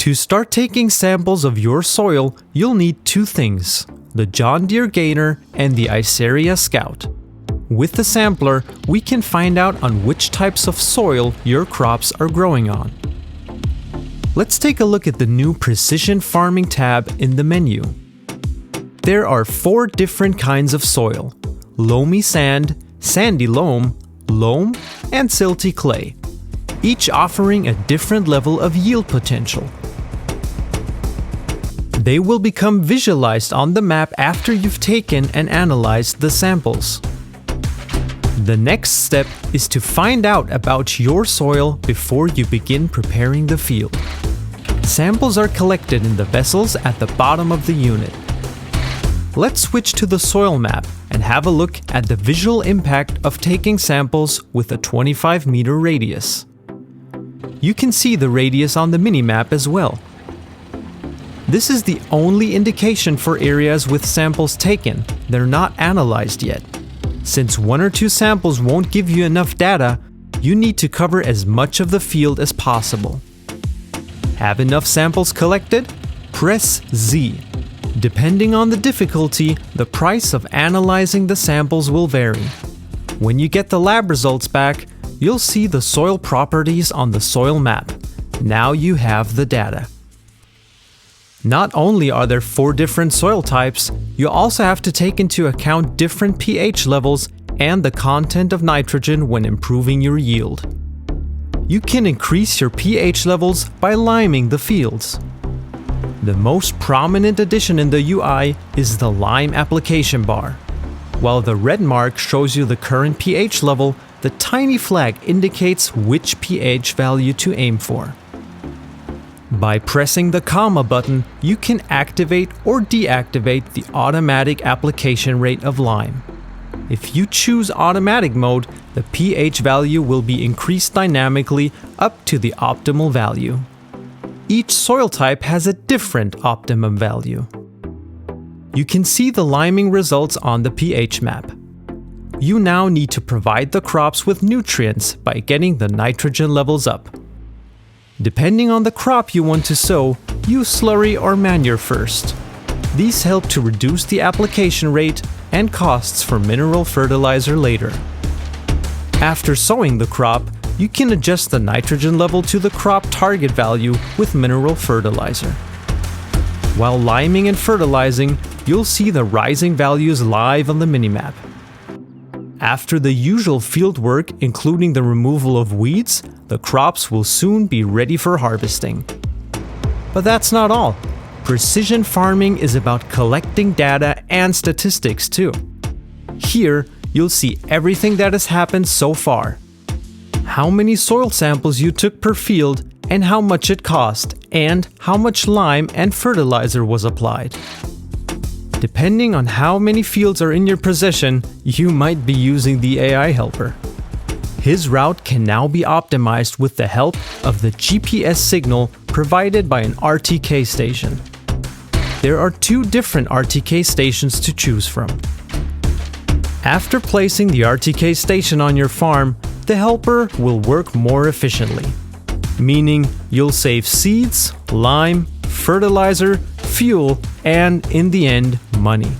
To start taking samples of your soil, you'll need two things: the John Deere Gainer and the Iceria Scout. With the sampler, we can find out on which types of soil your crops are growing on. Let's take a look at the new Precision Farming tab in the menu. There are 4 different kinds of soil: loamy sand, sandy loam, loam, and silty clay, each offering a different level of yield potential. They will become visualized on the map after you've taken and analyzed the samples. The next step is to find out about your soil before you begin preparing the field. Samples are collected in the vessels at the bottom of the unit. Let's switch to the soil map and have a look at the visual impact of taking samples with a 25-meter radius. You can see the radius on the mini-map as well. This is the only indication for areas with samples taken. They're not analyzed yet. Since 1 or 2 samples won't give you enough data, you need to cover as much of the field as possible. Have enough samples collected? Press Z. Depending on the difficulty, the price of analyzing the samples will vary. When you get the lab results back, you'll see the soil properties on the soil map. Now you have the data. Not only are there 4 different soil types, you also have to take into account different pH levels and the content of nitrogen when improving your yield. You can increase your pH levels by liming the fields. The most prominent addition in the UI is the lime application bar. While the red mark shows you the current pH level, the tiny flag indicates which pH value to aim for. By pressing the comma button, you can activate or deactivate the automatic application rate of lime. If you choose automatic mode, the pH value will be increased dynamically up to the optimal value. Each soil type has a different optimum value. You can see the liming results on the pH map. You now need to provide the crops with nutrients by getting the nitrogen levels up. Depending on the crop you want to sow, use slurry or manure first. These help to reduce the application rate and costs for mineral fertilizer later. After sowing the crop, you can adjust the nitrogen level to the crop target value with mineral fertilizer. While liming and fertilizing, you'll see the rising values live on the minimap. After the usual field work, including the removal of weeds, the crops will soon be ready for harvesting. But that's not all. Precision farming is about collecting data and statistics too. Here, you'll see everything that has happened so far. How many soil samples you took per field and how much it cost, and how much lime and fertilizer was applied. Depending on how many fields are in your possession, you might be using the AI helper. His route can now be optimized with the help of the GPS signal provided by an RTK station. There are 2 different RTK stations to choose from. After placing the RTK station on your farm, the helper will work more efficiently, meaning you'll save seeds, lime, fertilizer, fuel, and in the end, money.